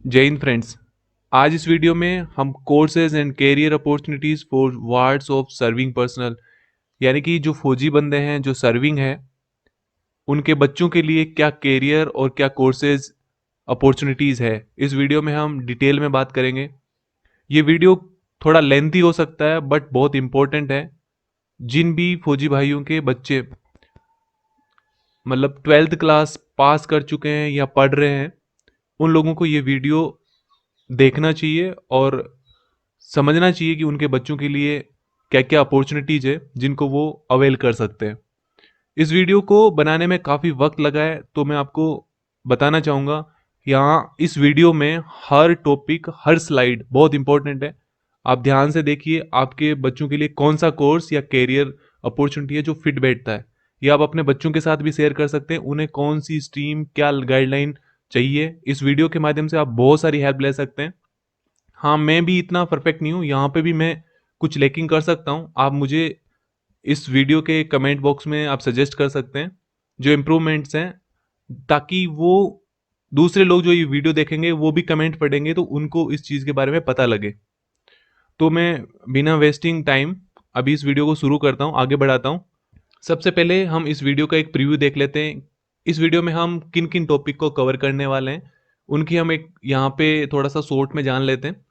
जय हिंद फ्रेंड्स। आज इस वीडियो में हम courses and career opportunities for wards of serving personnel यानी कि जो फौजी बंदे हैं जो सर्विंग है उनके बच्चों के लिए क्या कैरियर और क्या कोर्सेज अपॉर्चुनिटीज़ है, इस वीडियो में हम डिटेल में बात करेंगे। ये वीडियो थोड़ा लेंथी हो सकता है बट बहुत इंपॉर्टेंट है। जिन भी फौजी भाइयों के बच्चे मतलब 12th क्लास पास कर चुके हैं या पढ़ रहे हैं, उन लोगों को ये वीडियो देखना चाहिए और समझना चाहिए कि उनके बच्चों के लिए क्या क्या अपॉर्चुनिटीज़ है जिनको वो अवेल कर सकते हैं। इस वीडियो को बनाने में काफ़ी वक्त लगा है, तो मैं आपको बताना चाहूँगा यहाँ इस वीडियो में हर टॉपिक हर स्लाइड बहुत इंपॉर्टेंट है। आप ध्यान से देखिए आपके बच्चों के लिए कौन सा कोर्स या कैरियर अपॉर्चुनिटी है जो फिट बैठता है। ये आप अपने बच्चों के साथ भी शेयर कर सकते हैं, उन्हें कौन सी स्ट्रीम क्या गाइडलाइन चाहिए। इस वीडियो के माध्यम से आप बहुत सारी हेल्प ले सकते हैं। हाँ, मैं भी इतना परफेक्ट नहीं हूँ, यहाँ पे भी मैं कुछ लैकिंग कर सकता हूँ। आप मुझे इस वीडियो के कमेंट बॉक्स में आप सजेस्ट कर सकते हैं जो इम्प्रूवमेंट्स हैं, ताकि वो दूसरे लोग जो ये वीडियो देखेंगे वो भी कमेंट पढ़ेंगे तो उनको इस चीज़ के बारे में पता लगे। तो मैं बिना वेस्टिंग टाइम अभी इस वीडियो को शुरू करता हूँ, आगे बढ़ाता हूँ। सबसे पहले हम इस वीडियो का एक प्रीव्यू देख लेते हैं। इस वीडियो में हम किन किन टॉपिक को कवर करने वाले हैं उनकी हम एक यहाँ पे थोड़ा सा शॉर्ट में जान लेते हैं।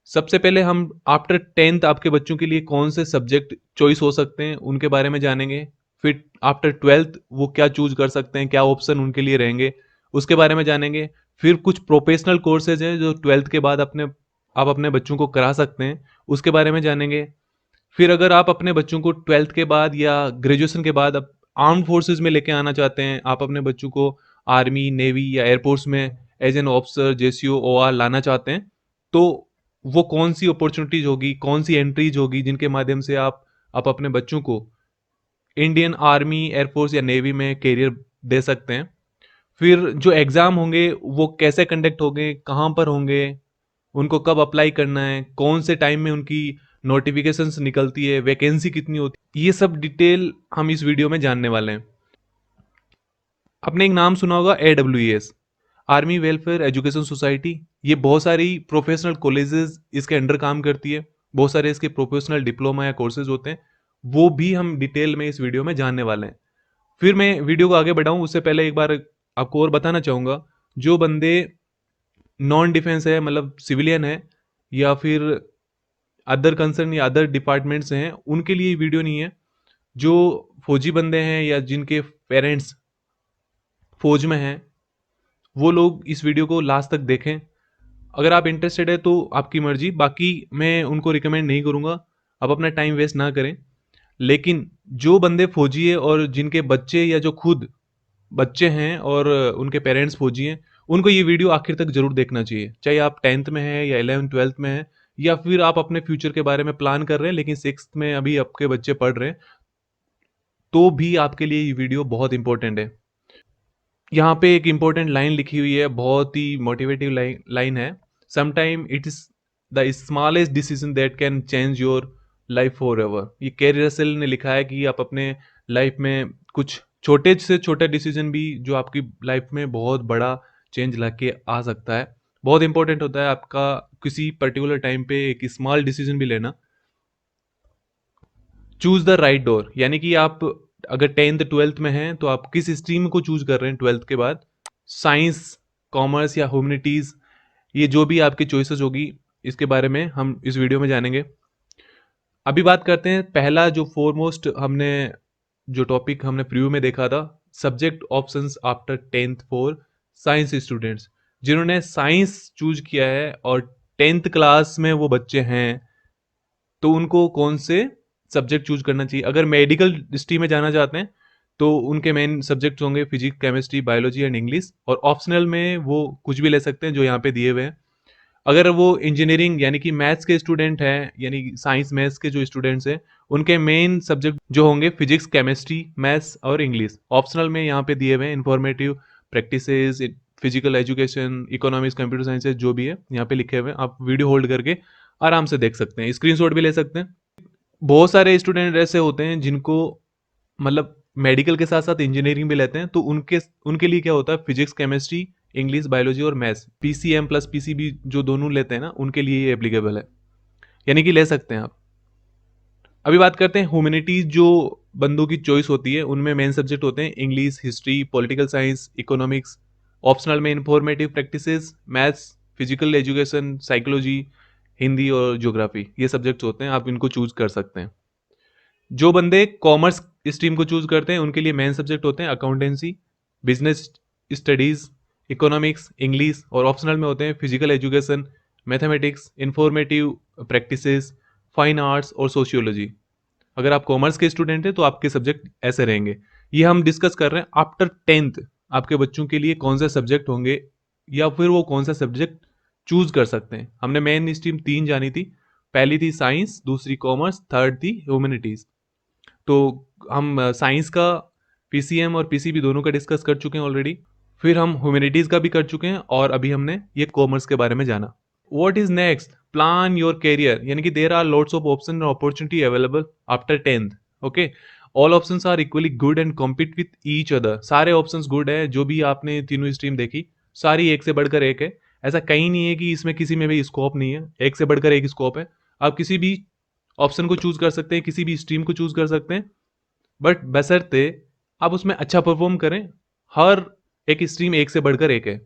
सबसे पहले हम आफ्टर 10th आपके बच्चों के लिए कौन से सब्जेक्ट चॉइस हो सकते हैं उनके बारे में जानेंगे। फिर आफ्टर 12th वो क्या चूज कर सकते हैं, क्या ऑप्शन उनके लिए रहेंगे, उसके बारे में जानेंगे। फिर कुछ प्रोफेशनल कोर्सेज हैं जो 12th के बाद आप अपने बच्चों को करा सकते हैं, उसके बारे में जानेंगे। फिर अगर आप अपने बच्चों को 12th के बाद या ग्रेजुएशन के बाद अब आर्म्ड फोर्सेज में लेके आना चाहते हैं, आप अपने बच्चों को आर्मी नेवी या एयरफोर्स में as an officer JCO OR लाना चाहते हैं, तो वो कौन सी अपॉर्चुनिटीज होगी, कौन सी एंट्रीज होगी जिनके माध्यम से आप अपने बच्चों को इंडियन आर्मी एयरफोर्स या नेवी में कैरियर दे सकते हैं। फिर जो एग्ज़ाम होंगे वो कैसे कंडक्ट होंगे, कहाँ पर होंगे, उनको कब अप्लाई करना है, कौन से टाइम में उनकी नोटिफिकेशंस निकलती है, वैकेंसी कितनी होती है, ये सब डिटेल हम इस वीडियो में जानने वाले हैं। आपने एक नाम सुना होगा AWES, army welfare education society. ये बहुत सारी प्रोफेशनल कॉलेजेस इसके अंडर काम करती है, बहुत सारे इसके प्रोफेशनल डिप्लोमा या कोर्सेज होते हैं, वो भी हम डिटेल में इस वीडियो में जानने वाले हैं। फिर मैं वीडियो को आगे बढ़ाऊं उससे पहले एक बार आपको और बताना चाहूँगा, जो बंदे नॉन डिफेंस है मतलब सिविलियन है या फिर अदर कंसर्न या अदर डिपार्टमेंट्स हैं, उनके लिए वीडियो नहीं है। जो फौजी बंदे हैं या जिनके पेरेंट्स फौज में हैं, वो लोग इस वीडियो को लास्ट तक देखें। अगर आप इंटरेस्टेड है तो आपकी मर्जी, बाकी मैं उनको रिकमेंड नहीं करूँगा, आप अपना टाइम वेस्ट ना करें। लेकिन जो बंदे फौजी है और जिनके बच्चे या जो खुद बच्चे हैं और उनके पेरेंट्स फौजी हैं, उनको ये वीडियो आखिर तक जरूर देखना चाहिए। चाहे आप 10th में हैं या 11th 12th में हैं या फिर आप अपने फ्यूचर के बारे में प्लान कर रहे हैं लेकिन 6th में अभी आपके बच्चे पढ़ रहे हैं, तो भी आपके लिए ये वीडियो बहुत इंपॉर्टेंट है। यहाँ पे एक इंपॉर्टेंट लाइन लिखी हुई है, बहुत ही मोटिवेटिव लाइन है। Sometime it is the smallest decision that can change your life for ever. ये कैरी रसेल ने लिखा है कि आप अपने लाइफ में कुछ छोटे से छोटे डिसीजन भी जो आपकी लाइफ में बहुत बड़ा चेंज लाके आ सकता है। बहुत इंपॉर्टेंट होता है आपका किसी पर्टिकुलर टाइम पे एक स्मॉल डिसीजन भी लेना। चूज द राइट डोर, यानी कि आप अगर 10th 12th में हैं तो आप किस स्ट्रीम को चूज कर रहे हैं 12th के बाद, साइंस कॉमर्स या ह्यूमैनिटीज, ये जो भी आपकी चॉइसेस होगी इसके बारे में हम इस वीडियो में जानेंगे। अभी बात करते हैं पहला जो फोरमोस्ट हमने जो टॉपिक हमने प्रीव्यू में देखा था, subject options after 10th for science students. जिन्होंने साइंस चूज किया है और 10th क्लास में वो बच्चे हैं, तो उनको कौन से सब्जेक्ट चूज करना चाहिए। अगर मेडिकल स्ट्रीम में जाना चाहते हैं तो उनके मेन सब्जेक्ट्स होंगे physics chemistry biology and English, और ऑप्शनल में वो कुछ भी ले सकते हैं जो यहाँ पे दिए हुए हैं। अगर वो इंजीनियरिंग यानी कि मैथ्स के स्टूडेंट हैं, यानी साइंस मैथ्स के जो स्टूडेंट्स हैं, उनके मेन सब्जेक्ट जो होंगे फिजिक्स केमिस्ट्री मैथ्स और इंग्लिश। ऑप्शनल में यहाँ पे दिए हुए हैं informative practices, physical education, economics, computer sciences, जो भी है यहाँ पे लिखे हुए हैं। आप वीडियो होल्ड करके आराम से देख सकते हैं, स्क्रीनशॉट भी ले सकते हैं। बहुत सारे स्टूडेंट ऐसे होते हैं जिनको मतलब मेडिकल के साथ साथ इंजीनियरिंग भी लेते हैं, तो उनके उनके लिए क्या होता है, फिजिक्स केमिस्ट्री इंग्लिश, बायोलॉजी और मैथ्स, पीसीएम प्लस पीसीबी जो दोनों लेते हैं ना, उनके लिए ये एप्लीकेबल है, यानी कि ले सकते हैं आप। अभी बात करते हैं ह्यूमैनिटीज जो बंदों की चॉइस होती है, उनमें मेन सब्जेक्ट होते हैं English, history, political science, economics. Optional में informative practices, maths, physical education, psychology, Hindi और ज्योग्राफी, ये सब्जेक्ट्स होते हैं, आप इनको चूज कर सकते हैं। जो बंदे कॉमर्स स्ट्रीम को चूज करते हैं उनके लिए मेन सब्जेक्ट होते हैं accountancy, business studies, economics, English, और ऑप्शनल में होते हैं physical education, mathematics, informative practices, fine arts और सोशियोलॉजी। अगर आप कॉमर्स के स्टूडेंट हैं तो आपके सब्जेक्ट ऐसे रहेंगे। ये हम डिस्कस कर रहे हैं आफ्टर 10th आपके बच्चों के लिए कौन से सब्जेक्ट होंगे या फिर वो कौन सा सब्जेक्ट चूज कर सकते हैं। हमने मेन स्ट्रीम 3 जानी थी, पहली थी साइंस, दूसरी कॉमर्स, थर्ड थी ह्यूमैनिटीज। तो हम साइंस का पीसीएम और पीसीबी दोनों का डिस्कस कर चुके हैं ऑलरेडी, फिर हम ह्यूमैनिटीज का भी कर चुके हैं, और अभी हमने ये कॉमर्स के बारे में जाना। What is next, plan your career, यानी कि there are lots of option and opportunity available after 10th। Okay, all options are equally good and compete with each other. सारे ऑप्शंस गुड है, जो भी आपने तीनों स्ट्रीम देखी सारी एक से बढ़कर एक है। ऐसा कहीं नहीं है कि इसमें किसी में भी स्कोप नहीं है, एक से बढ़कर एक स्कोप है। आप किसी भी ऑप्शन को चूज कर सकते हैं, किसी भी स्ट्रीम को चूज कर सकते हैं, बट बशर्ते आप उसमें अच्छा परफॉर्म करें। हर एक स्ट्रीम एक से बढ़कर एक है।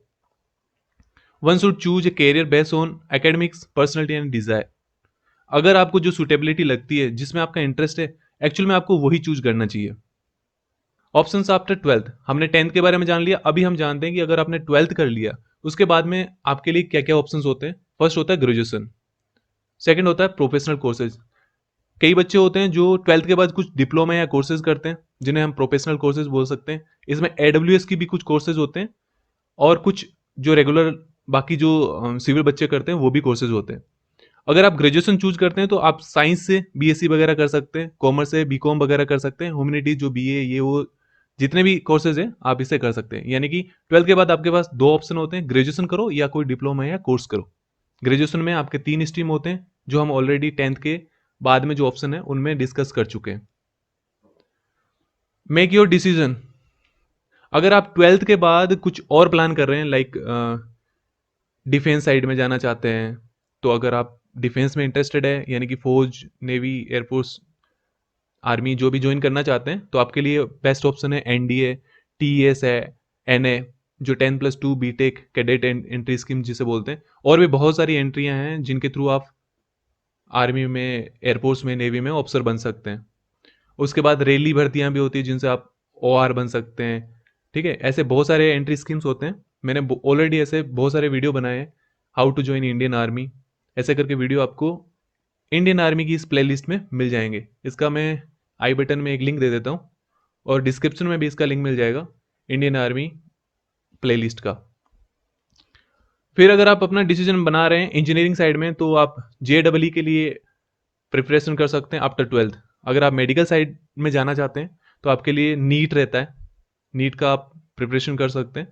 One should choose a career based on academics, personality and desire. अगर आपको जो सुटेबिलिटी लगती है, जिसमें आपका इंटरेस्ट है, एक्चुअल में आपको वही चूज करना चाहिए। ऑप्शंस आफ्टर 12th, हमने 10th के बारे में जान लिया। अभी हम जानते हैं कि अगर आपने 12th कर लिया उसके बाद में आपके लिए क्या क्या ऑप्शंस होते हैं। फर्स्ट होता है ग्रेजुएशन, सेकंड होता है प्रोफेशनल कोर्सेज। कई बच्चे होते हैं जो 12th के बाद कुछ डिप्लोमा या कोर्सेज करते हैं, जिन्हें हम प्रोफेशनल कोर्सेज बोल सकते हैं। इसमें AWS की भी कुछ कोर्सेज होते हैं, और कुछ जो रेगुलर बाकी जो सिविल बच्चे करते हैं वो भी कोर्सेज होते हैं। अगर आप ग्रेजुएशन चूज करते हैं तो आप साइंस से बीएससी वगैरह कर सकते हैं, कॉमर्स से बीकॉम वगैरह कर सकते हैं, ह्यूमैनिटीज जो बीए ये वो जितने भी कोर्सेज हैं आप इसे कर सकते हैं। यानी कि 12th के बाद आपके पास दो ऑप्शन होते हैं, ग्रेजुएशन करो या कोई डिप्लोमा या कोर्स करो। ग्रेजुएशन में आपके 3 स्ट्रीम होते हैं, जो हम ऑलरेडी 10th के बाद में जो ऑप्शन है उनमें डिस्कस कर चुके हैं। Make your decision. अगर आप 12th के बाद कुछ और प्लान कर रहे हैं, लाइक डिफेंस साइड में जाना चाहते हैं, तो अगर आप डिफेंस में इंटरेस्टेड है, यानी कि फौज, नेवी, एयरफोर्स, आर्मी जो भी ज्वाइन करना चाहते हैं, तो आपके लिए बेस्ट ऑप्शन है एनडीए, टीएस है, एनए जो 10+2 बीटेक कैडेट एंट्री स्कीम जिसे बोलते हैं। और भी बहुत सारी एंट्रियां हैं जिनके थ्रू आप आर्मी में, एयरफोर्स में, नेवी में ऑफिसर बन सकते हैं। उसके बाद रेली भर्तियां भी होती है जिनसे आप ओआर बन सकते हैं। ठीक है, ऐसे बहुत सारे एंट्री स्कीम्स होते हैं। मैंने ऑलरेडी ऐसे बहुत सारे वीडियो बनाए हैं, how to join Indian army, ऐसे करके वीडियो आपको इंडियन आर्मी की इस प्लेलिस्ट में मिल जाएंगे। इसका मैं आई बटन में एक लिंक दे देता हूँ, और डिस्क्रिप्शन में भी इसका लिंक मिल जाएगा, इंडियन आर्मी प्लेलिस्ट का। फिर अगर आप अपना डिसीजन बना रहे हैं इंजीनियरिंग साइड में, तो आप JEE के लिए प्रिपरेशन कर सकते हैं आफ्टर 12th। अगर आप मेडिकल साइड में जाना चाहते हैं तो आपके लिए नीट रहता है, नीट का आप प्रिपरेशन कर सकते हैं।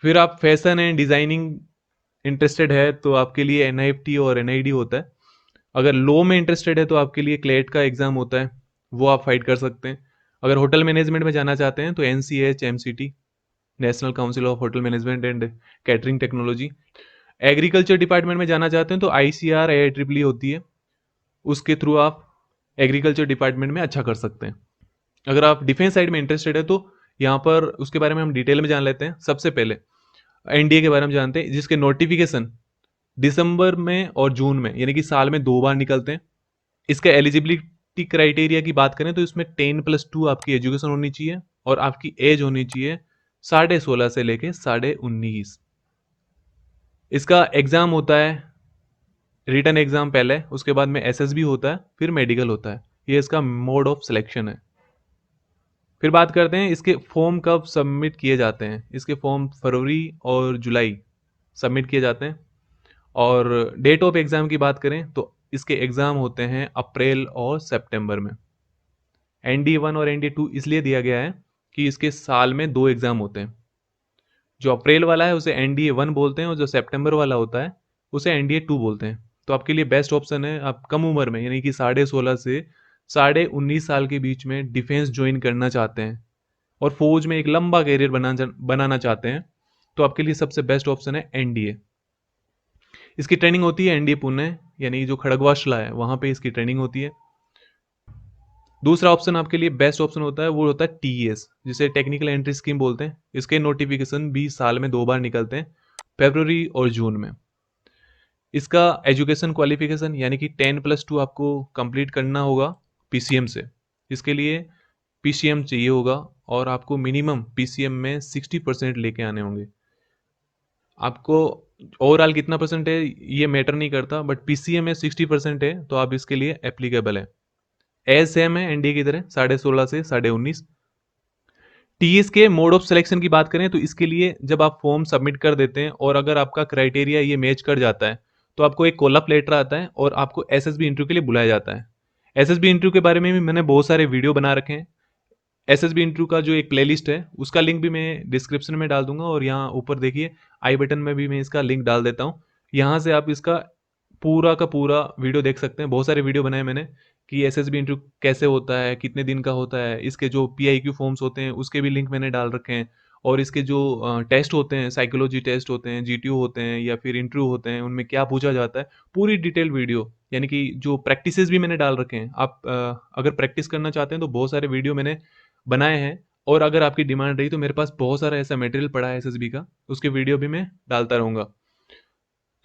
फिर आप फैशन एंड डिज़ाइनिंग इंटरेस्टेड है तो आपके लिए NIFT और NID होता है। अगर लॉ में इंटरेस्टेड है तो आपके लिए क्लेट का एग्ज़ाम होता है, वो आप फाइट कर सकते हैं। अगर होटल मैनेजमेंट में जाना चाहते हैं तो NCH MCT, national council of hotel management and catering technology. Agriculture department में जाना चाहते हैं तो ICR IIEEE होती है, उसके थ्रू आप एग्रीकल्चर डिपार्टमेंट में अच्छा कर सकते हैं। अगर आप डिफेंस साइड में इंटरेस्टेड है तो यहाँ पर उसके बारे में हम डिटेल में जान लेते हैं। सबसे पहले एनडीए के बारे में जानते हैं, जिसके नोटिफिकेशन दिसंबर में और जून में, यानी कि साल में 2 बार निकलते हैं। इसका एलिजिबिलिटी क्राइटेरिया की बात करें तो इसमें 10+2 आपकी एजुकेशन होनी चाहिए, और आपकी एज होनी चाहिए 16.5 से लेके 19.5। इसका एग्जाम होता है रिटन एग्जाम पहले, उसके बाद में SSB होता है, फिर मेडिकल होता है। ये इसका मोड ऑफ सिलेक्शन है। फिर बात करते हैं इसके फॉर्म कब सबमिट किए जाते हैं। इसके फॉर्म फरवरी और जुलाई सबमिट किए जाते हैं। और डेट ऑफ एग्ज़ाम की बात करें तो इसके एग्ज़ाम होते हैं अप्रैल और सितंबर में। ND1 और ND2 इसलिए दिया गया है कि इसके साल में 2 एग्ज़ाम होते हैं। जो अप्रैल वाला है उसे NDA1 बोलते हैं, और जो सितंबर वाला होता है उसे NDA2 बोलते हैं। तो आपके लिए बेस्ट ऑप्शन है, आप कम उम्र में यानी कि 16.5 से 19.5 साल के बीच में डिफेंस ज्वाइन करना चाहते हैं और फौज में एक लंबा कैरियर बनाना चाहते हैं, तो आपके लिए सबसे बेस्ट ऑप्शन है एनडीए। इसकी ट्रेनिंग होती है एनडीए पुणे, यानी जो खड़गवासला है वहाँ पे इसकी ट्रेनिंग होती है। दूसरा ऑप्शन आपके लिए बेस्ट ऑप्शन होता है, वो होता है टीईएस, जिसे टेक्निकल एंट्री स्कीम बोलते हैं। इसके नोटिफिकेशन भी साल में 2 बार निकलते हैं, फरवरी और जून में। इसका एजुकेशन क्वालिफिकेशन यानी कि 10+2 आपको कंप्लीट करना होगा पीसीएम से। इसके लिए पीसीएम चाहिए होगा और आपको मिनिमम पीसीएम में 60% लेके आने होंगे। आपको ओवरऑल कितना परसेंट है ये मैटर नहीं करता, बट पीसीएम में 60% है तो आप इसके लिए एप्लीकेबल है। एज सेम है एनडीए की तरह 16.5 से 19.5। टीएस के मोड ऑफ सिलेक्शन की बात करें तो इसके लिए जब आप फॉर्म सबमिट कर देते हैं और अगर आपका क्राइटेरिया ये मैच कर जाता है तो आपको एक कॉल अप लेटर आता है और आपको एसएसबी इंटरव्यू के लिए बुलाया जाता है। एसएसबी इंटरव्यू के बारे में भी मैंने बहुत सारे वीडियो बना रखे हैं। एसएसबी इंटरव्यू का जो एक प्लेलिस्ट है उसका लिंक भी मैं डिस्क्रिप्शन में डाल दूंगा, और यहाँ ऊपर देखिए आई बटन में भी मैं इसका लिंक डाल देता हूँ। यहाँ से आप इसका पूरा का पूरा वीडियो देख सकते हैं। बहुत सारे वीडियो बनाए मैंने कि एसएसबी इंटरव्यू कैसे होता है, कितने दिन का होता है, इसके जो पीआईक्यू फॉर्म्स होते हैं उसके भी लिंक मैंने डाल रखे हैं, और इसके जो टेस्ट होते हैं, साइकोलॉजी टेस्ट होते हैं, जीटीयू होते हैं या फिर इंटरव्यू होते हैं, उनमें क्या पूछा जाता है, पूरी डिटेल वीडियो, यानी कि जो प्रैक्टिसेस भी मैंने डाल रखे हैं। आप अगर प्रैक्टिस करना चाहते हैं तो बहुत सारे वीडियो मैंने बनाए हैं, और अगर आपकी डिमांड रही तो मेरे पास बहुत सारा ऐसा मटेरियल पड़ा है एसएसबी का, उसके वीडियो भी मैं डालता रहूँगा।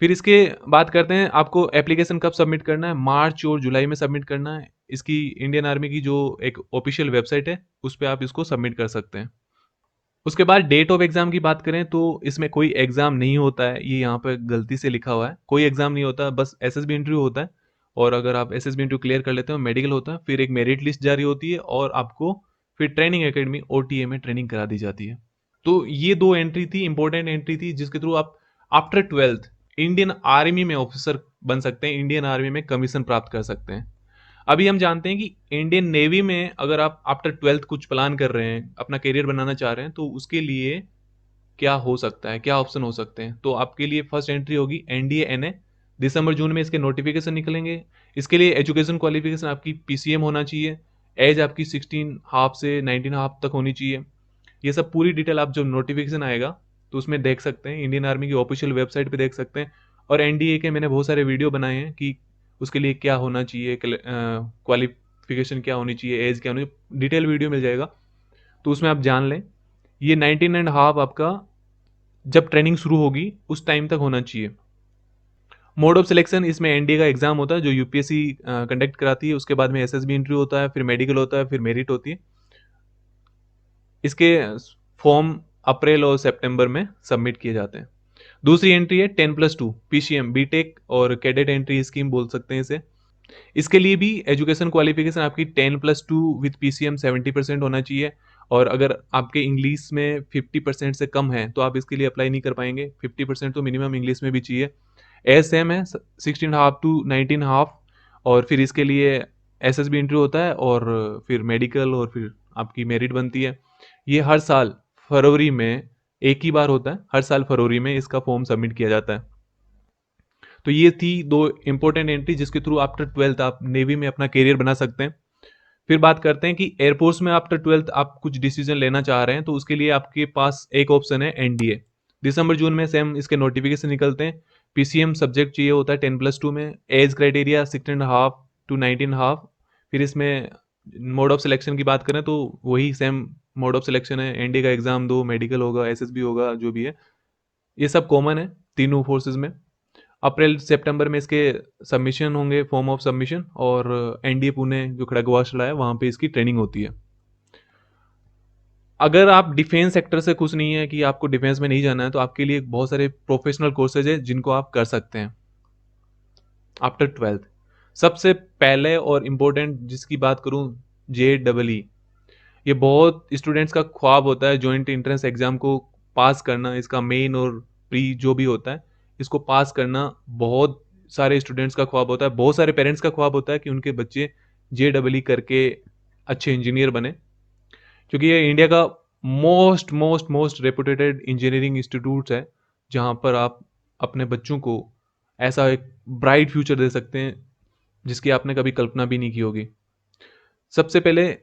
फिर इसके बात करते हैं आपको एप्लीकेशन कब सबमिट करना है। मार्च और जुलाई में सबमिट करना है। इसकी इंडियन आर्मी की जो एक ऑफिशियल वेबसाइट है उस पे आप इसको सबमिट कर सकते हैं। उसके बाद डेट ऑफ एग्जाम की बात करें तो इसमें कोई एग्जाम नहीं होता है, ये यहाँ पे गलती से लिखा हुआ है, कोई एग्जाम नहीं होता, बस एसएसबी इंटरव्यू होता है। और अगर आप एसएसबी इंटरव्यू क्लियर कर लेते हो मेडिकल होता है, फिर एक मेरिट लिस्ट जारी होती है और आपको फिर ट्रेनिंग एकेडमी ओटीए में ट्रेनिंग करा दी जाती है। तो ये 2 एंट्री थी, इंपॉर्टेंट एंट्री थी, जिसके थ्रू आप आफ्टर 12th इंडियन आर्मी में ऑफिसर बन सकते हैं, इंडियन आर्मी में कमीशन प्राप्त कर सकते हैं। अभी हम जानते हैं कि इंडियन नेवी में अगर आप आफ्टर 12th कुछ प्लान कर रहे हैं, अपना करियर बनाना चाह रहे हैं, तो उसके लिए क्या हो सकता है, क्या ऑप्शन हो सकते हैं। तो आपके लिए फर्स्ट एंट्री होगी एनडीए एनए। दिसंबर जून में इसके नोटिफिकेशन निकलेंगे। इसके लिए एजुकेशन क्वालिफिकेशन आपकी पीसीएम होना चाहिए। एज आपकी 16.5 से 19.5 तक होनी चाहिए। ये सब पूरी डिटेल आप जब नोटिफिकेशन आएगा तो उसमें देख सकते हैं, इंडियन आर्मी की ऑफिशियल वेबसाइट पे देख सकते हैं। और एनडीए के मैंने बहुत सारे वीडियो बनाए हैं कि उसके लिए क्या होना चाहिए, क्वालिफिकेशन क्या होनी चाहिए, एज क्या होनी चाहिए, डिटेल वीडियो मिल जाएगा, तो उसमें आप जान लें। ये 19.5 आपका जब ट्रेनिंग शुरू होगी उस टाइम तक होना चाहिए। मोड ऑफ सिलेक्शन इसमें एनडीए का एग्जाम होता है जो यूपीएससी कंडक्ट कराती है, उसके बाद में एसएसबी इंटरव्यू होता है, फिर मेडिकल होता है, फिर मेरिट होती है। इसके फॉर्म अप्रैल और सितंबर में सबमिट किए जाते हैं। दूसरी एंट्री है 10+2 पीसीएम बीटेक और कैडेट एंट्री स्कीम बोल सकते हैं इसे। इसके लिए भी एजुकेशन क्वालिफिकेशन आपकी 10+2 विथ पीसीएम 70% होना चाहिए, और अगर आपके इंग्लिश में 50% से कम है तो आप इसके लिए अप्लाई नहीं कर पाएंगे। 50% तो मिनिमम इंग्लिश में भी चाहिए। एज सेम है 16.5 to 19.5। और फिर इसके लिए एसएसबी इंटरव्यू होता है और फिर मेडिकल और फिर आपकी मेरिट बनती है। ये हर साल फरवरी में एक ही बार होता है, हर साल फरवरी में इसका फॉर्म सबमिट किया जाता है। तो ये थी 2 इंपॉर्टेंट एंट्री जिसके थ्रू आफ्टर 12th आप नेवी में अपना करियर बना सकते हैं। फिर बात करते हैं कि एयरफोर्स में आफ्टर 12th आप कुछ डिसीजन लेना चाह रहे हैं तो उसके लिए आपके पास एक ऑप्शन है एनडीए। दिसंबर जून में सेम इसके नोटिफिकेशन निकलते हैं। पीसीएम सब्जेक्ट चाहिए होता है 10+2 में। Age criteria 16.5 to 19.5। फिर इसमें मोड ऑफ सिलेक्शन की बात करें तो वही सेम मोड ऑफ सिलेक्शन है, एनडीए का एग्जाम दो, मेडिकल होगा, एसएसबी होगा, जो भी है ये सब कॉमन है तीनों फोर्सेज में। अप्रैल सितंबर में इसके सबमिशन होंगे, फॉर्म ऑफ सबमिशन, और एनडीए पुणे जो खड़गवासला है वहाँ पे इसकी ट्रेनिंग होती है। अगर आप डिफेंस सेक्टर से खुश नहीं है कि आपको डिफेंस में नहीं जाना है तो आपके लिए बहुत सारे प्रोफेशनल कोर्सेज है जिनको आप कर सकते हैं आफ्टर 12th। सबसे पहले और इम्पोर्टेंट जिसकी बात करूं, JEE। ये बहुत स्टूडेंट्स का ख्वाब होता है जॉइंट एंट्रेंस एग्जाम को पास करना, इसका मेन और प्री जो भी होता है इसको पास करना बहुत सारे स्टूडेंट्स का ख्वाब होता है, बहुत सारे पेरेंट्स का ख्वाब होता है कि उनके बच्चे JEE करके अच्छे इंजीनियर बने, क्योंकि ये इंडिया का most most most reputed engineering institute है जहाँ पर आप अपने बच्चों को ऐसा एक ब्राइट फ्यूचर दे सकते हैं जिसकी आपने कभी कल्पना भी नहीं की होगी। सबसे पहले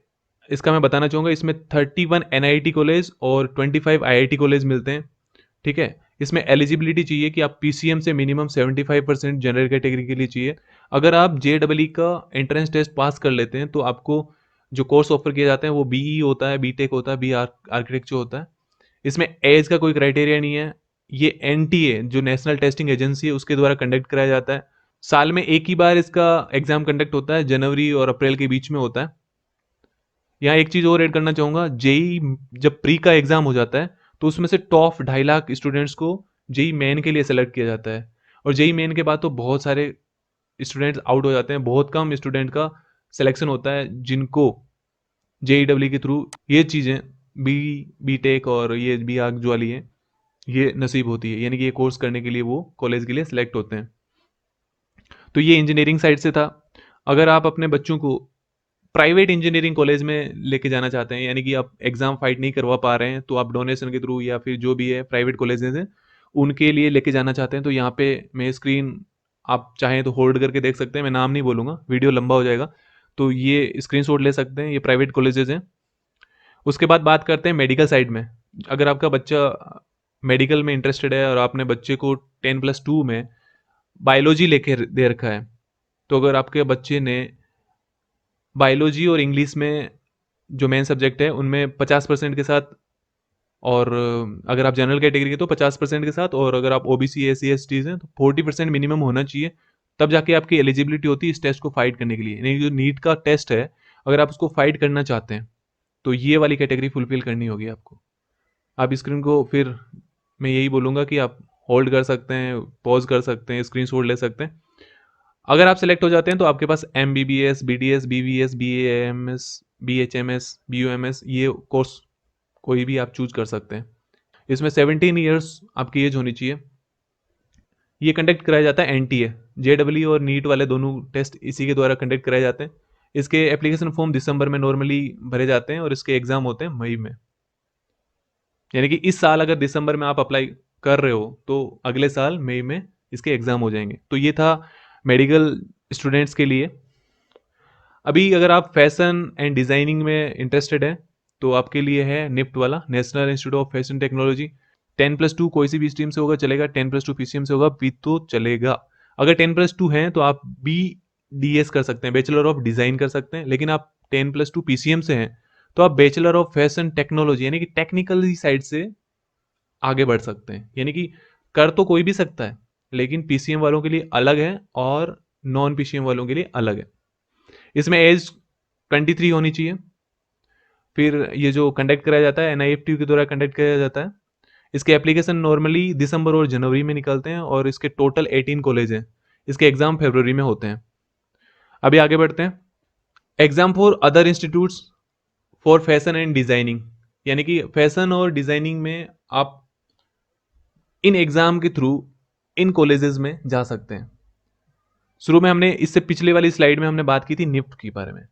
इसका मैं बताना चाहूँगा, इसमें 31 एनआईटी कॉलेज और 25 आईआईटी कॉलेज मिलते हैं। ठीक है। इसमें एलिजिबिलिटी चाहिए कि आप पीसीएम से मिनिमम 75% जनरल कैटेगरी के लिए चाहिए। अगर आप जेईई का एंट्रेंस टेस्ट पास कर लेते हैं तो आपको जो कोर्स ऑफर किए जाते हैं वो बीई होता है, बीटेक होता है, बी आर्किटेक्चर होता है। इसमें एज का कोई क्राइटेरिया नहीं है। ये एनटीए जो नेशनल टेस्टिंग एजेंसी है उसके द्वारा कंडक्ट कराया जाता है। साल में एक ही बार इसका एग्जाम कंडक्ट होता है, जनवरी और अप्रैल के बीच में होता है। यहाँ एक चीज़ और ऐड करना चाहूँगा, जेई जब प्री का एग्जाम हो जाता है तो उसमें से टॉप 2.5 लाख स्टूडेंट्स को जेई मेन के लिए सेलेक्ट किया जाता है। और जेई मेन के बाद तो बहुत सारे स्टूडेंट्स आउट हो जाते हैं, बहुत कम स्टूडेंट का सिलेक्शन होता है जिनको जेईडब्ल्यू के थ्रू ये चीज़ें बी बीटेक और ये बी आर्क जो वाली हैं ये नसीब होती है, यानी कि ये कोर्स करने के लिए वो कॉलेज के लिए सिलेक्ट होते हैं। तो ये इंजीनियरिंग साइड से था। अगर आप अपने बच्चों को प्राइवेट इंजीनियरिंग कॉलेज में लेके जाना चाहते हैं, यानी कि आप एग्ज़ाम फाइट नहीं करवा पा रहे हैं, तो आप डोनेशन के थ्रू या फिर जो भी है प्राइवेट कॉलेजेस हैं, उनके लिए लेके जाना चाहते हैं, तो यहाँ पे मैं स्क्रीन आप चाहें तो होल्ड करके देख सकते हैं। मैं नाम नहीं बोलूँगा, वीडियो लंबा हो जाएगा। तो ये स्क्रीनशॉट ले सकते हैं, ये प्राइवेट कॉलेजेस हैं। उसके बाद बात करते हैं मेडिकल साइड में। अगर आपका बच्चा मेडिकल में इंटरेस्टेड है और आपने बच्चे को 10+2 में बायोलॉजी लेके दे रखा है, तो अगर आपके बच्चे ने बायोलॉजी और इंग्लिश में जो मेन सब्जेक्ट है उनमें 50% के साथ, और अगर आप जनरल कैटेगरी के तो 50% के साथ, और अगर आप ओबीसी एससी एसटीज हैं तो 40% मिनिमम होना चाहिए, तब जाके आपकी एलिजिबिलिटी होती है इस टेस्ट को फाइट करने के लिए। यानी जो नीट का टेस्ट है, अगर आप उसको फाइट करना चाहते हैं तो ये वाली कैटेगरी फुलफिल करनी होगी आपको। आप स्क्रीन को फिर मैं यही बोलूँगा कि आप होल्ड कर सकते हैं, पॉज कर सकते हैं, स्क्रीनशॉट ले सकते हैं। अगर आप सेलेक्ट हो जाते हैं तो आपके पास MBBS, BDS, BVS, BAMS, BHMS, BUMS ये कोर्स कोई भी आप चूज कर सकते हैं। इसमें 17 ईयर्स आपकी एज होनी चाहिए। ये कंडक्ट कराया जाता है एनटीए, जेडब्ल्यू और नीट वाले दोनों टेस्ट इसी के द्वारा कंडक्ट कराए जाते हैं। इसके एप्लीकेशन फॉर्म दिसंबर में नॉर्मली भरे जाते हैं और इसके एग्जाम होते हैं मई में। यानी कि इस साल अगर दिसंबर में आप अप्लाई कर रहे हो तो अगले साल मई में इसके एग्जाम हो जाएंगे। तो ये था मेडिकल स्टूडेंट्स के लिए। अभी अगर आप फैशन एंड डिज़ाइनिंग में इंटरेस्टेड हैं तो आपके लिए है निफ्ट वाला, national institute of fashion technology. 10+2 कोई सी भी स्ट्रीम से होगा चलेगा, 10+2 पीसीएम से होगा भी तो चलेगा। अगर 10+2 हैं तो आप BDS कर सकते हैं, बैचलर ऑफ डिज़ाइन कर सकते हैं। लेकिन आप 10+2 पीसीएम से हैं तो आप बैचलर ऑफ फैशन टेक्नोलॉजी यानी कि टेक्निकल साइड से आगे बढ़ सकते हैं। यानी कि कर तो कोई भी सकता है, लेकिन पीसीएम वालों के लिए अलग है और नॉन पीसीएम वालों के लिए अलग है। इसमें एज 23 होनी चाहिए। फिर ये जो कंडक्ट कराया जाता है एनआईएफटी के द्वारा कंडक्ट कराया जाता है। इसके एप्लीकेशन नॉर्मली दिसंबर और जनवरी में निकलते हैं और इसके टोटल 18 कॉलेज हैं। इसके एग्जाम फरवरी में होते हैं। अभी आगे बढ़ते हैं। Exam for other institutes for fashion and designing, यानी कि फैशन और डिजाइनिंग में आप इन एग्जाम के थ्रू इन कॉलेजेस में जा सकते हैं। शुरू में हमने इससे पिछले वाली स्लाइड में हमने बात की थी निफ्ट के बारे में,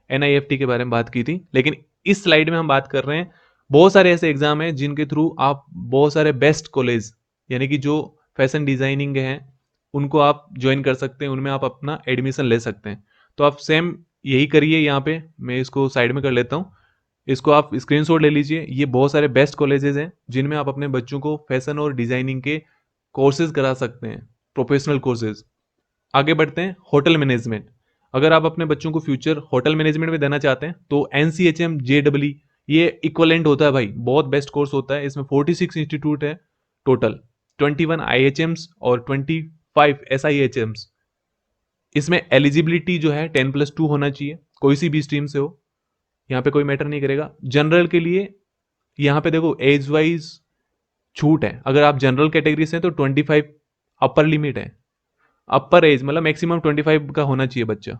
एनआईएफटी के बारे में बात की थी, लेकिन इस स्लाइड में हम बात कर रहे हैं बहुत सारे ऐसे एग्जाम हैं जिनके थ्रू आप बहुत सारे बेस्ट कॉलेज यानी कि जो फैशन डिजाइनिंग हैं उनको आप ज्वाइन कर सकते हैं, उनमें आप अपना एडमिशन ले सकते हैं। तो आप सेम यही करिए। यहाँ पे मैं इसको साइड में कर लेता हूँ, इसको आप स्क्रीनशॉट ले लीजिए। ये बहुत सारे बेस्ट कॉलेजेस हैं जिनमें आप अपने बच्चों को फैशन और डिजाइनिंग के कोर्सेज करा सकते हैं, प्रोफेशनल कोर्सेज। आगे बढ़ते हैं होटल मैनेजमेंट। अगर आप अपने बच्चों को फ्यूचर होटल मैनेजमेंट में देना चाहते हैं तो NCHM JEE ये इक्वलेंट होता है भाई, बहुत बेस्ट कोर्स होता है। इसमें 46 इंस्टीट्यूट है टोटल, 21 IHMs और 25 SIHMs। इसमें एलिजिबिलिटी जो है 10+2 होना चाहिए, कोई सी भी स्ट्रीम से हो, यहाँ पे कोई मैटर नहीं करेगा। जनरल के लिए यहाँ पे देखो एज वाइज छूट है। अगर आप जनरल कैटेगरी से हैं तो 25 अपर लिमिट है। अपर एज मतलब मैक्सिमम 25 का होना चाहिए बच्चा।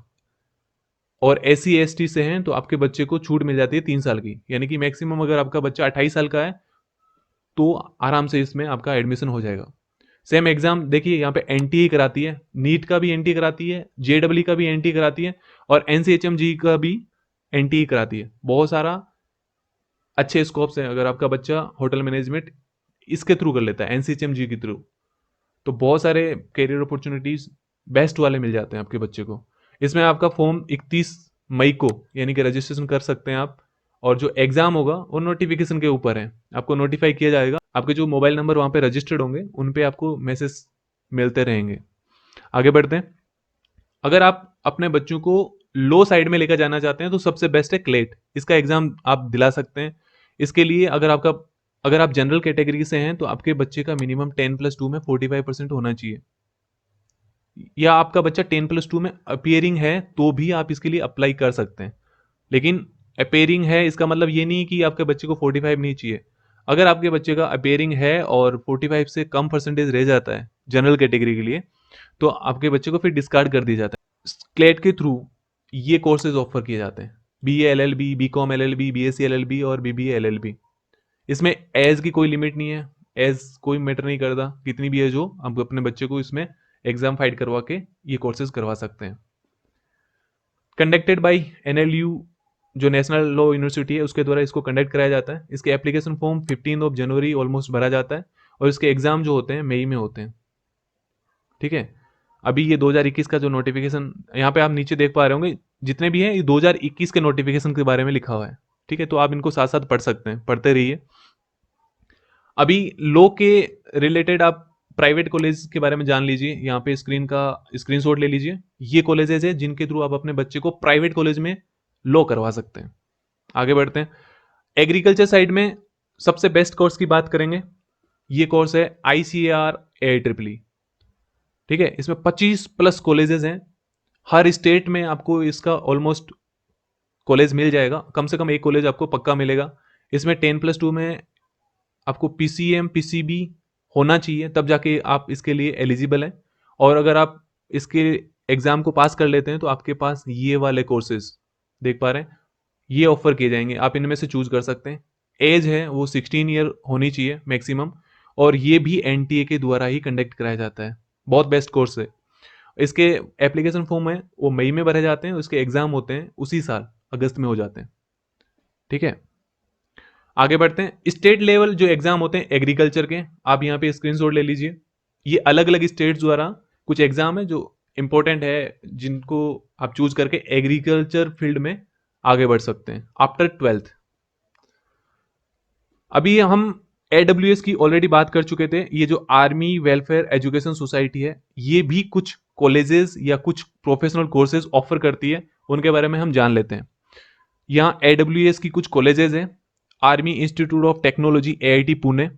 और SC ST से हैं तो आपके बच्चे को छूट मिल जाती है 3 साल की, यानी कि मैक्सिमम अगर आपका बच्चा 28 साल का है तो आराम से इसमें आपका एडमिशन हो जाएगा। सेम एग्जाम देखिए यहाँ पे NTA कराती है, नीट का भी NTA कराती है, JEE का भी NTA कराती है और NCHMG का भी NTA कराती है। बहुत सारा अच्छे स्कोप्स हैं अगर आपका बच्चा होटल मैनेजमेंट इसके थ्रू कर लेता है, NCHMG के थ्रू, तो बहुत सारे करियर अपॉर्चुनिटीज बेस्ट वाले मिल जाते हैं आपके बच्चे को। इसमें आपका फॉर्म 31 मई को यानी कि रजिस्ट्रेशन कर सकते हैं आप, और जो एग्जाम होगा वो नोटिफिकेशन के ऊपर है, आपको नोटिफाई किया जाएगा। आपके जो मोबाइल नंबर वहाँ पे रजिस्टर्ड होंगे उन पे आपको मैसेज मिलते रहेंगे। आगे बढ़ते हैं। अगर आप अपने बच्चों को लो साइड में लेकर जाना चाहते हैं तो सबसे बेस्ट है क्लेट। इसका एग्जाम आप दिला सकते हैं। इसके लिए अगर आप जनरल कैटेगरी से हैं तो आपके बच्चे का मिनिमम 10+2 में 45% होना चाहिए, या आपका बच्चा 10+2 में अपियरिंग है तो भी आप इसके लिए अप्लाई कर सकते हैं। लेकिन अपेयरिंग है इसका मतलब ये नहीं कि आपके बच्चे को 45 नहीं चाहिए। अगर आपके बच्चे का अपेयरिंग है और 45 से कम परसेंटेज रह जाता है जनरल कैटेगरी के लिए, तो आपके बच्चे को फिर डिस्कार्ड कर दिया जाता है। क्लेट के थ्रू ये कोर्सेज ऑफर किए जाते हैं, BA LLB, BCom LLB, BSc LLB और BBA LLB। इसमें एज की कोई लिमिट नहीं है, एज कोई मैटर नहीं करता, कितनी भी एज हो आप अपने बच्चे को इसमें एग्जाम फाइट करवा के ये कोर्सेज करवा सकते हैं। कंडक्टेड बाय NLU, जो नेशनल लॉ यूनिवर्सिटी है उसके द्वारा इसको कंडक्ट कराया जाता है। इसके एप्लीकेशन फॉर्म 15 जनवरी ऑलमोस्ट भरा जाता है और इसके एग्जाम जो होते हैं मई में होते हैं। ठीक है, अभी ये 2021 का जो नोटिफिकेशन यहाँ पे आप नीचे देख पा रहे होंगे, जितने भी हैं ये 2021 के नोटिफिकेशन के बारे में लिखा हुआ है। ठीक है, तो आप इनको साथ साथ पढ़ सकते हैं, पढ़ते रहिए। अभी लॉ के रिलेटेड आप प्राइवेट कॉलेज के बारे में जान लीजिए। यहाँ पे स्क्रीनशॉट ले लीजिए। ये कॉलेजेस है जिनके थ्रू आप अपने बच्चे को प्राइवेट कॉलेज में लॉ करवा सकते हैं। आगे बढ़ते हैं। एग्रीकल्चर साइड में सबसे बेस्ट कोर्स की बात करेंगे। ये कोर्स है ICAR AIEEE। ठीक है, इसमें 25+ कॉलेजेस हैं। हर स्टेट में आपको इसका ऑलमोस्ट कॉलेज मिल जाएगा, कम से कम एक कॉलेज आपको पक्का मिलेगा। इसमें 10+2 में आपको PCM PCB होना चाहिए, तब जाके आप इसके लिए एलिजिबल हैं। और अगर आप इसके एग्जाम को पास कर लेते हैं तो आपके पास ये वाले कोर्सेज देख पा रहे हैं, ये ऑफर किए जाएंगे। आप इनमें से चूज कर सकते हैं। एज है वो 16 ईयर होनी चाहिए मैक्सिमम, और ये भी NTA के द्वारा ही कंडक्ट कराया जाता है। बहुत बेस्ट कोर्स है। इसके एप्लीकेशन फॉर्म है वो मई में भरे जाते हैं, उसके एग्जाम होते हैं उसी साल अगस्त में हो जाते हैं। ठीक है, आगे बढ़ते हैं। स्टेट लेवल जो एग्जाम होते हैं एग्रीकल्चर के, आप यहाँ पे स्क्रीनशॉट ले लीजिए। ये अलग अलग स्टेट्स द्वारा कुछ एग्जाम है जो इंपॉर्टेंट है, जिनको आप चूज करके एग्रीकल्चर फील्ड में आगे बढ़ सकते हैं आफ्टर 12th। अभी हम AWS की ऑलरेडी बात कर चुके थे। ये जो आर्मी वेलफेयर एजुकेशन सोसाइटी है, ये भी कुछ कॉलेजेस या कुछ प्रोफेशनल कोर्सेज ऑफर करती है, उनके बारे में हम जान लेते हैं। यहाँ AWS की कुछ कॉलेजेस हैं। Army institute of technology AIT Pune,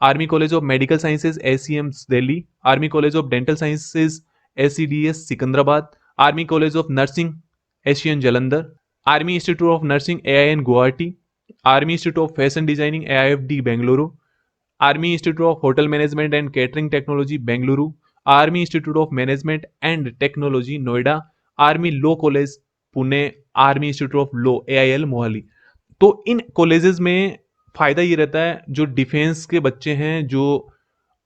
army college of medical sciences ACMS Delhi, army college of dental sciences ACDS Secunderabad, army college of nursing Asian Jalandhar, army institute of nursing AIN Guwahati, army institute of fashion designing AIFD Bengaluru, army institute of hotel management and catering technology Bengaluru, army institute of management and technology Noida, army law college Pune, army institute of law AIL Mohali. तो इन colleges में फायदा ये रहता है, जो defence के बच्चे हैं, जो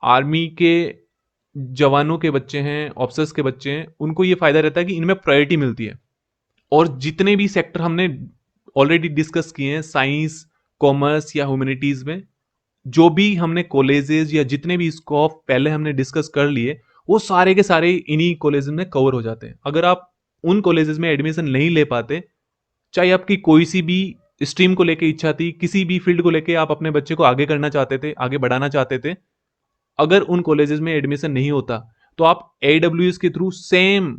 आर्मी के जवानों के बच्चे हैं, ऑफिसर्स के बच्चे हैं, उनको ये फायदा रहता है कि इनमें प्रायोरिटी मिलती है। और जितने भी सेक्टर हमने ऑलरेडी डिस्कस किए हैं, साइंस, कॉमर्स या ह्यूमैनिटीज में, जो भी हमने कॉलेजेस या जितने भी स्कोप पहले हमने डिस्कस कर लिए, वो सारे के सारे इन्हीं कॉलेजेस में कवर हो जाते हैं। अगर आप उन कॉलेजेस में एडमिशन नहीं ले पाते, चाहे आपकी कोई सी भी स्ट्रीम को लेके इच्छा थी, किसी भी फील्ड को लेके आप अपने बच्चे को आगे करना चाहते थे, आगे बढ़ाना चाहते थे, अगर उन कॉलेजेस में एडमिशन नहीं होता तो आप AWS के थ्रू सेम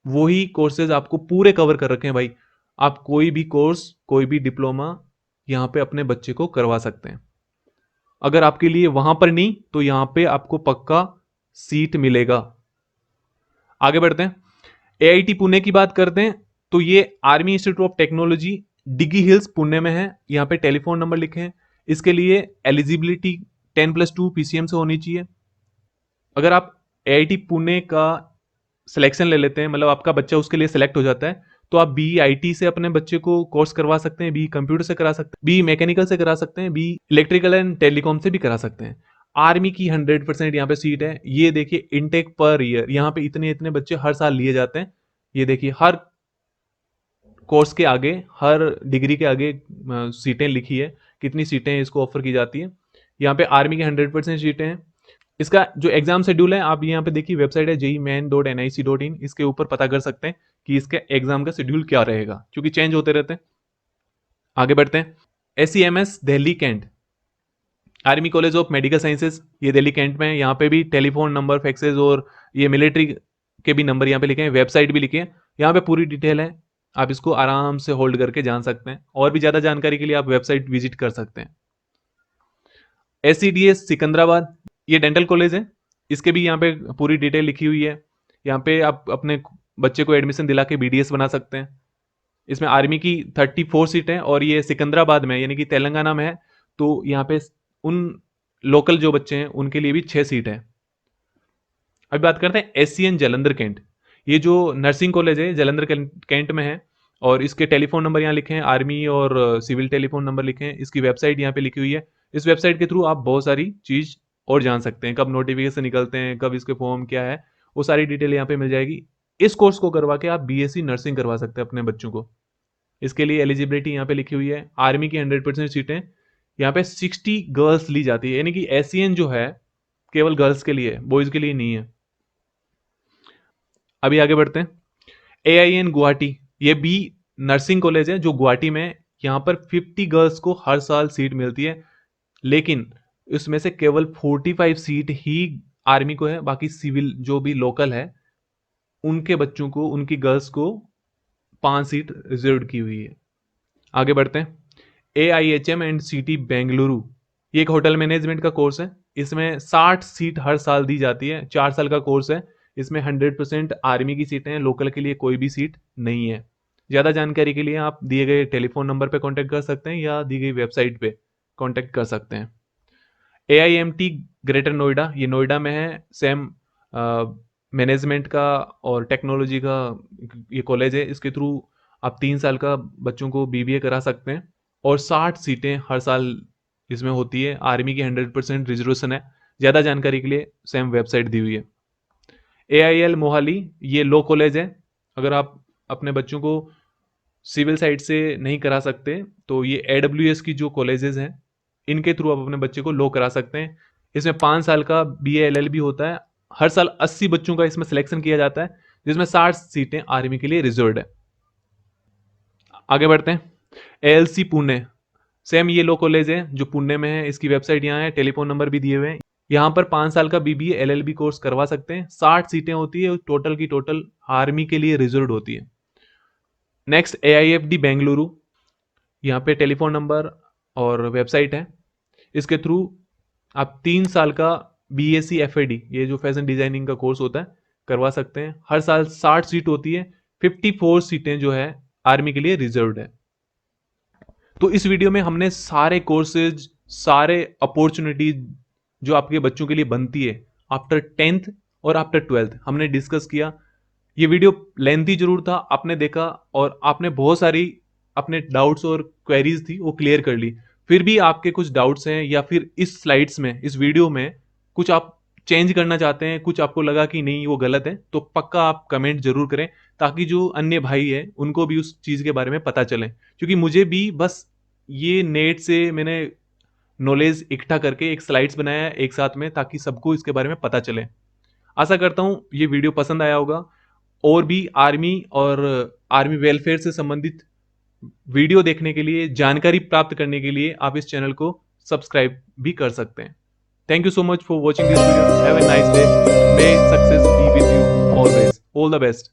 वही कोर्सेज आपको पूरे कवर कर रखे हैं भाई। आप कोई भी कोर्स, कोई भी डिप्लोमा यहां पे अपने बच्चे को करवा सकते हैं। अगर आपके लिए वहां पर नहीं तो यहां पे आपको पक्का सीट मिलेगा। आगे बढ़ते हैं। AIT पुणे की बात करते हैं तो ये army institute of technology Dighi hills Pune में है। यहाँ पे टेलीफोन नंबर लिखे हैं। इसके लिए एलिजिबिलिटी 10+2 PCM से होनी चाहिए। अगर आप AIT पुणे का सिलेक्शन ले लेते हैं, मतलब आपका बच्चा उसके लिए सिलेक्ट हो जाता है, तो आप BE IT से अपने बच्चे को कोर्स करवा सकते हैं, BE कंप्यूटर से करा सकते हैं, BE मैकेनिकल से करा सकते हैं, BE इलेक्ट्रिकल एंड टेलीकॉम से भी करा सकते हैं। आर्मी की 100% यहाँ पे सीट है। ये देखिए इनटेक पर ईयर, यहाँ पे इतने इतने बच्चे हर साल लिए जाते हैं। ये देखिए हर कोर्स के आगे, हर डिग्री के आगे सीटें लिखी है, कितनी सीटें इसको ऑफर की जाती है। यहाँ पे आर्मी की 100% सीटें हैं। इसका जो एग्जाम शेड्यूल है, आप यहाँ पे देखिए वेबसाइट है jeimain.nic.in, इसके ऊपर पता कर सकते हैं कि इसके एग्जाम का शेड्यूल क्या रहेगा, क्योंकि चेंज होते रहते हैं। आगे बढ़ते हैं। SEMS Delhi cantt, army college of medical sciences, ये दिल्ली कैंट में है। यहाँ पे भी टेलीफोन नंबर, फैक्सेस और ये मिलिट्री के भी नंबर यहाँ पे लिखे हैं, वेबसाइट भी लिखे हैं। यहाँ पे पूरी डिटेल है, आप इसको आराम से होल्ड करके जान सकते हैं। और भी ज़्यादा जानकारी के लिए आप वेबसाइट विजिट कर सकते हैं। SCDS सिकंदराबाद, ये डेंटल कॉलेज है, इसके भी यहाँ पे पूरी डिटेल लिखी हुई है। यहाँ पे आप अपने बच्चे को एडमिशन दिला के BDS बना सकते हैं। इसमें आर्मी की 34 सीट है और ये सिकंदराबाद में यानी कि तेलंगाना में है, तो यहाँ पे उन लोकल जो बच्चे हैं उनके लिए भी 6 सीट है। अभी बात करते हैं SCN जालंधर कैंट, ये जो नर्सिंग कॉलेज है जालंधर कैंट में है और इसके टेलीफोन नंबर यहाँ लिखे हैं, आर्मी और सिविल टेलीफोन नंबर लिखे हैं। इसकी वेबसाइट यहाँ पे लिखी हुई है। इस वेबसाइट के थ्रू आप बहुत सारी चीज़ और जान सकते हैं, कब नोटिफिकेशन निकलते हैं, कब इसके फॉर्म क्या है, वो सारी डिटेल यहाँ पे मिल जाएगी। इस कोर्स को करवा के आप BSc नर्सिंग करवा सकते हैं अपने बच्चों को। इसके लिए एलिजिबिलिटी यहाँ पे लिखी हुई है। आर्मी की 100% सीटें, यहाँ पे 60 गर्ल्स ली जाती है, यानी कि SCN जो है केवल गर्ल्स के लिए, बॉयज के लिए नहीं है। अभी आगे बढ़ते हैं। AIN गुवाहाटी, ये भी नर्सिंग कॉलेज है जो गुवाहाटी में है। यहाँ पर 50 गर्ल्स को हर साल सीट मिलती है, लेकिन उसमें से केवल 45 सीट ही आर्मी को है, बाकी सिविल जो भी लोकल है उनके बच्चों को, उनकी गर्ल्स को 5 सीट रिजर्व की हुई है। आगे बढ़ते हैं। AIHM एंड CT बेंगलुरु, ये एक होटल मैनेजमेंट का कोर्स है। इसमें 60 सीट हर साल दी जाती है, 4 साल का कोर्स है। इसमें 100% आर्मी की सीटें हैं, लोकल के लिए कोई भी सीट नहीं है। ज़्यादा जानकारी के लिए आप दिए गए टेलीफोन नंबर पर कॉन्टैक्ट कर सकते हैं या दी गई वेबसाइट पे कॉन्टैक्ट कर सकते हैं। AIMT ग्रेटर नोएडा, ये नोएडा में है, सेम मैनेजमेंट का और टेक्नोलॉजी का ये कॉलेज है। इसके थ्रू आप 3 साल का बच्चों को BBA करा सकते हैं और 60 सीटें हर साल इसमें होती है। आर्मी की 100% रिजर्वेशन है। ज़्यादा जानकारी के लिए सेम वेबसाइट दी हुई है। AIL मोहाली, ये लो कॉलेज है। अगर आप अपने बच्चों को सिविल साइड से नहीं करा सकते तो ये AWS की जो कॉलेजेस हैं इनके थ्रू आप अपने बच्चे को लो करा सकते हैं। इसमें 5 साल का BA LLB होता है। हर साल 80 बच्चों का इसमें सिलेक्शन किया जाता है, जिसमें 60 सीटें आर्मी के लिए रिजर्व्ड है। आगे बढ़ते हैं। ALC पुणे, सेम ये लो कॉलेज है जो पुणे में है। इसकी वेबसाइट यहाँ है, टेलीफोन नंबर भी दिए हुए हैं। यहाँ पर 5 साल का BBA LLB कोर्स करवा सकते हैं। 60 सीटें होती है, टोटल की टोटल आर्मी के लिए रिजर्व्ड होती है। नेक्स्ट AIFD बेंगलुरु, यहाँ पे टेलीफोन नंबर और वेबसाइट है। इसके थ्रू आप 3 साल का BSc FAD, ये जो फैशन डिजाइनिंग का कोर्स होता है, करवा सकते हैं। हर साल 60 सीट होती है, 54 सीटें जो है आर्मी के लिए रिजर्व्ड है। तो इस वीडियो में हमने सारे कोर्सेज, सारे अपॉर्चुनिटीज जो आपके बच्चों के लिए बनती है आफ्टर 10th और आफ्टर 12th हमने डिस्कस किया। ये वीडियो लेंथी जरूर था, आपने देखा और आपने बहुत सारी अपने डाउट्स और क्वेरीज थी वो क्लियर कर ली। फिर भी आपके कुछ डाउट्स हैं या फिर इस स्लाइड्स में, इस वीडियो में कुछ आप चेंज करना चाहते हैं, कुछ आपको लगा कि नहीं वो गलत है, तो पक्का आप कमेंट जरूर करें ताकि जो अन्य भाई है उनको भी उस चीज़ के बारे में पता चले। क्योंकि मुझे भी बस ये नेट से मैंने नॉलेज इकट्ठा करके एक स्लाइड्स बनाया एक साथ में ताकि सबको इसके बारे में पता चले। आशा करता हूँ ये वीडियो पसंद आया होगा। और भी आर्मी और आर्मी वेलफेयर से संबंधित वीडियो देखने के लिए, जानकारी प्राप्त करने के लिए आप इस चैनल को सब्सक्राइब भी कर सकते हैं। Thank you so much for watching this video. Have a nice day. May success be with you always. All the best.